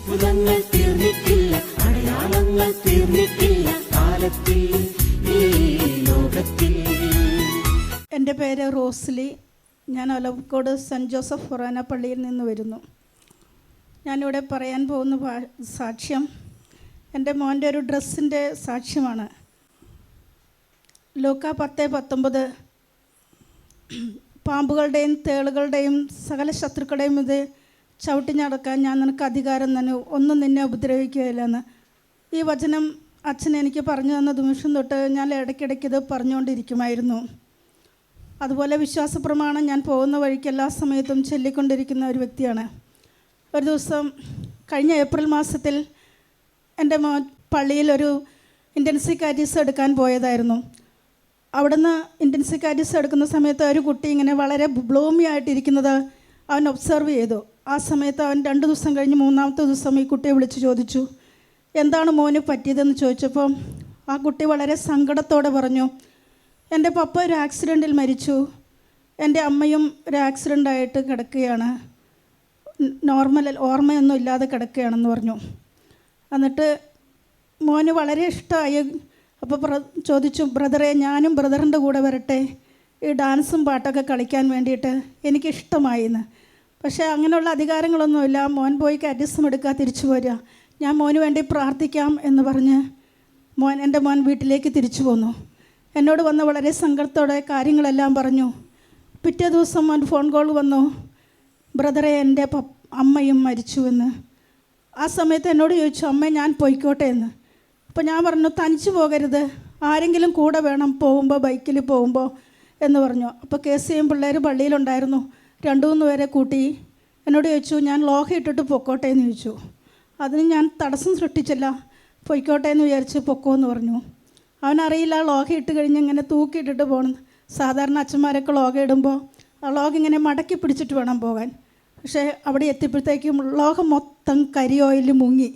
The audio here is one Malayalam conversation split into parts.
അത്ഭുതങ്ങൾ തീർന്നിട്ടില്ല, അടയാളങ്ങൾ തീർന്നിട്ടില്ല കാലത്തിൽ ഈ ലോകത്തിൽ. എൻ്റെ പേര് റോസ്ലി. ഞാൻ ഒലവക്കോട് സെൻറ്റ് ജോസഫ് ഫൊറാന പള്ളിയിൽ നിന്ന് വരുന്നു. ഞാനിവിടെ പറയാൻ പോകുന്ന സാക്ഷ്യം എൻ്റെ മോൻ്റെ ഒരു ഡ്രസ്സിൻ്റെ സാക്ഷ്യമാണ്. ലൂക്ക 10:19 പാമ്പുകളുടെയും തേളുകളുടെയും സകല ശത്രുക്കളുടെയും ഇത് ചവിട്ടി നടക്കാൻ ഞാൻ നിനക്ക് അധികാരം തന്നെ, ഒന്നും നിന്നെ ഉപദ്രവിക്കുകയില്ലെന്ന്. ഈ വചനം അച്ഛൻ എനിക്ക് പറഞ്ഞു തന്ന നിമിഷം തൊട്ട് ഞാൻ ഇടയ്ക്കിടയ്ക്ക് ഇത് പറഞ്ഞുകൊണ്ടിരിക്കുമായിരുന്നു. അതുപോലെ വിശ്വാസപ്രമാണം ഞാൻ പോകുന്ന വഴിക്ക് എല്ലാ സമയത്തും ചൊല്ലിക്കൊണ്ടിരിക്കുന്ന ഒരു വ്യക്തിയാണ്. ഒരു ദിവസം കഴിഞ്ഞ ഏപ്രിൽ മാസത്തിൽ എൻ്റെ മോൻ പള്ളിയിൽ ഒരു ഇൻറ്റൻസീവ് കാറ്റീസ് എടുക്കാൻ പോയതായിരുന്നു. അവിടുന്ന് ഇൻറ്റൻസീവ് കാറ്റീസ് എടുക്കുന്ന സമയത്ത് ഒരു കുട്ടി ഇങ്ങനെ വളരെ ബ്ലൂമി ആയിട്ടിരിക്കുന്നത് അവൻ ഒബ്സർവ് ചെയ്തു. ആ സമയത്ത് അവൻ 2 ദിവസം കഴിഞ്ഞ് 3-ാമത്തെ ദിവസം ഈ കുട്ടിയെ വിളിച്ച് ചോദിച്ചു, എന്താണ് മോന് പറ്റിയതെന്ന് ചോദിച്ചപ്പോൾ ആ കുട്ടി വളരെ സങ്കടത്തോടെ പറഞ്ഞു, എൻ്റെ പപ്പ ഒരു ആക്സിഡൻറ്റിൽ മരിച്ചു, എൻ്റെ അമ്മയും ഒരു ആക്സിഡൻ്റായിട്ട് കിടക്കുകയാണ്, ഓർമ്മയൊന്നും ഇല്ലാതെ കിടക്കുകയാണെന്ന് പറഞ്ഞു. എന്നിട്ട് മോന് വളരെ ഇഷ്ടമായി. അപ്പോൾ ചോദിച്ചു, ബ്രദറെ ഞാനും ബ്രദറിൻ്റെ കൂടെ വരട്ടെ, ഈ ഡാൻസും പാട്ടൊക്കെ കളിക്കാൻ വേണ്ടിയിട്ട് എനിക്കിഷ്ടമായി എന്ന്. പക്ഷേ അങ്ങനെയുള്ള അധികാരങ്ങളൊന്നുമില്ല, മോൻ പോയി കാറ്റീസം എടുക്കുക, തിരിച്ചു പോരുക, ഞാൻ മോന് വേണ്ടി പ്രാർത്ഥിക്കാം എന്ന് പറഞ്ഞ് എൻ്റെ മോൻ വീട്ടിലേക്ക് തിരിച്ചു പോന്നു. എന്നോട് വന്ന് വളരെ സങ്കടത്തോടെ കാര്യങ്ങളെല്ലാം പറഞ്ഞു. പിറ്റേ ദിവസം മോൻ ഫോൺ കോൾ വന്നു, ബ്രദറെ എൻ്റെ അമ്മയും മരിച്ചുവെന്ന്. ആ സമയത്ത് എന്നോട് ചോദിച്ചു, അമ്മ ഞാൻ പോയിക്കോട്ടെ എന്ന്. അപ്പോൾ ഞാൻ പറഞ്ഞു, തനിച്ച് പോകരുത്, ആരെങ്കിലും കൂടെ വേണം പോകുമ്പോൾ, ബൈക്കിൽ പോകുമ്പോൾ എന്ന് പറഞ്ഞു. അപ്പോൾ KCM പിള്ളേർ പള്ളിയിലുണ്ടായിരുന്നു, 2-3 പേരെ കൂട്ടി. എന്നോട് ചോദിച്ചു, ഞാൻ ലോഹ ഇട്ടിട്ട് പൊക്കോട്ടെ എന്ന് ചോദിച്ചു. അതിന് ഞാൻ തടസ്സം സൃഷ്ടിച്ചില്ല, പൊയ്ക്കോട്ടെ എന്ന് വിചാരിച്ച് പൊക്കോന്ന് പറഞ്ഞു. അവനറിയില്ല ലോഹ ഇട്ട് കഴിഞ്ഞ് ഇങ്ങനെ തൂക്കിയിട്ടിട്ട് പോകണം. സാധാരണ അച്ഛന്മാരൊക്കെ ലോഹ ഇടുമ്പോൾ ആ ലോഹ ഇങ്ങനെ മടക്കി പിടിച്ചിട്ട് വേണം പോകാൻ. പക്ഷേ അവിടെ എത്തിയപ്പോഴത്തേക്കും ലോഹം മൊത്തം കരി ഓയിൽ മുങ്ങി.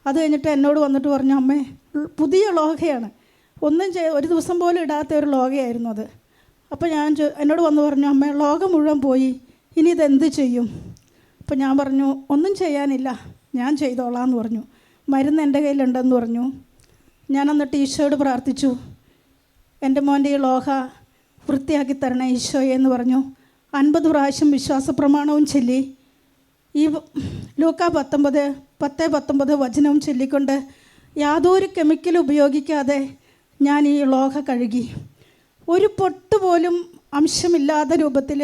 അത് കഴിഞ്ഞിട്ട് എന്നോട് വന്നിട്ട് പറഞ്ഞു, അമ്മേ പുതിയ ലോഹയാണ്, ഒരു ദിവസം പോലും ഇടാത്ത ഒരു ലോഹയായിരുന്നു അത്. അപ്പോൾ എന്നോട് വന്ന് പറഞ്ഞു, അമ്മേ ലോകം മുഴുവൻ പോയി, ഇനി ഇതെന്ത് ചെയ്യും? അപ്പോൾ ഞാൻ പറഞ്ഞു, ഒന്നും ചെയ്യാനില്ല, ഞാൻ ചെയ്തോളാം എന്ന് പറഞ്ഞു. മരുന്ന് എൻ്റെ കയ്യിലുണ്ടെന്ന് പറഞ്ഞു. ഞാൻ എന്നിട്ട് ഈശോയോട് പ്രാർത്ഥിച്ചു, എൻ്റെ മോൻ്റെ ഈ ലോഹ വൃത്തിയാക്കി തരണേ ഈശോയെ എന്ന് പറഞ്ഞു. 50 പ്രാവശ്യം വിശ്വാസപ്രമാണവും ചൊല്ലി ഈ ലൂക്ക 10:19 വചനവും ചൊല്ലിക്കൊണ്ട് യാതൊരു കെമിക്കലും ഉപയോഗിക്കാതെ ഞാൻ ഈ ലോഹ കഴുകി. ഒരു പൊട്ട് പോലും അംശമില്ലാത്ത രൂപത്തിൽ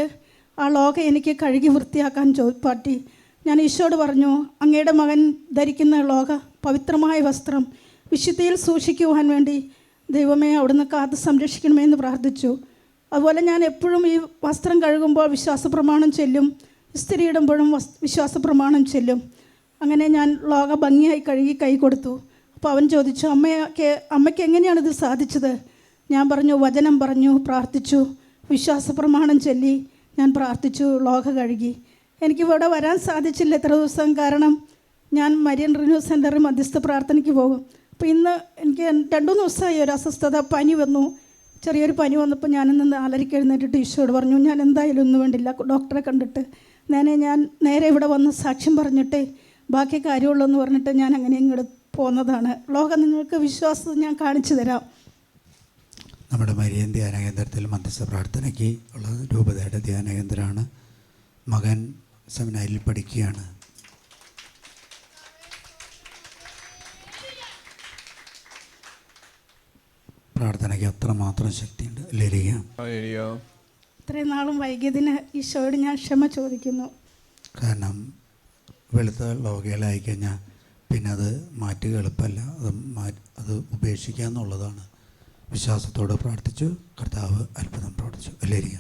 ആ ലോഹ എനിക്ക് കഴുകി വൃത്തിയാക്കാൻ പറ്റി. ഞാൻ ഈശോയോട് പറഞ്ഞു, അങ്ങയുടെ മകൻ ധരിക്കുന്ന ലോഹ പവിത്രമായ വസ്ത്രം വിശുദ്ധിയിൽ സൂക്ഷിക്കുവാൻ വേണ്ടി ദൈവമേ അവിടുന്ന് കാത്ത് സംരക്ഷിക്കണമേ എന്ന് പ്രാർത്ഥിച്ചു. അതുപോലെ ഞാൻ എപ്പോഴും ഈ വസ്ത്രം കഴുകുമ്പോൾ വിശ്വാസപ്രമാണം ചൊല്ലും, ഇസ്തിരി ഇടുമ്പോഴും വിശ്വാസപ്രമാണം ചൊല്ലും. അങ്ങനെ ഞാൻ ലോഹ ഭംഗിയായി കഴുകി കൈ കൊടുത്തു. അപ്പോൾ അവൻ ചോദിച്ചു, അമ്മയ്ക്ക് എങ്ങനെയാണിത് സാധിച്ചത്? ഞാൻ പറഞ്ഞു, വചനം പറഞ്ഞു, പ്രാർത്ഥിച്ചു, വിശ്വാസപ്രമാണം ചൊല്ലി ഞാൻ പ്രാർത്ഥിച്ചു, ലോഹ കഴുകി. എനിക്ക് ഇവിടെ വരാൻ സാധിച്ചില്ല ഇത്ര ദിവസം, കാരണം ഞാൻ മരിയൻ റിന്യൂ സെൻ്ററിൽ മധ്യസ്ഥ പ്രാർത്ഥനയ്ക്ക് പോകും. അപ്പോൾ ഇന്ന് എനിക്ക് 2-3 ദിവസമായി ഒരു അസ്വസ്ഥത, പനി വന്നു, ചെറിയൊരു പനി വന്നപ്പോൾ ഞാനിന്ന് 4:30 എഴുന്നേറ്റിട്ട് ഈശോയോട് പറഞ്ഞു, ഞാൻ എന്തായാലും ഒന്നും വേണ്ടില്ല, ഡോക്ടറെ കണ്ടിട്ട് ഞാൻ നേരെ ഇവിടെ വന്ന് സാക്ഷ്യം പറഞ്ഞിട്ട് ബാക്കി കാര്യമുള്ളൂ എന്ന് പറഞ്ഞിട്ട് ഞാൻ അങ്ങനെ ഇങ്ങോട്ട് പോകുന്നതാണ്. ലോകം നിങ്ങൾക്ക് വിശ്വാസം ഞാൻ കാണിച്ചു തരാം. നമ്മുടെ മരിയൻ ധ്യാന കേന്ദ്രത്തിൽ മധ്യസ്ഥ പ്രാർത്ഥനയ്ക്ക് ഉള്ള രൂപതയുടെ ധ്യാന കേന്ദ്രമാണ്. മകൻ സെമിനാരിൽ പഠിക്കുകയാണ്. പ്രാർത്ഥനയ്ക്ക് അത്രമാത്രം ശക്തിയുണ്ട്. ഇത്രയും നാളും വൈകിയതിന് ഈശോയോട് ഞാൻ ക്ഷമ ചോദിക്കുന്നു. കാരണം വെളുത്ത ലോകയിലായി കഴിഞ്ഞാൽ പിന്നെ അത് മാറ്റുക എളുപ്പമല്ല, അത് ഉപേക്ഷിക്കുക എന്നുള്ളതാണ്. വിശ്വാസത്തോടെ പ്രാർത്ഥിച്ചു, കർത്താവ് അത്ഭുതം പ്രവർത്തിച്ചു. എല്ലാവരും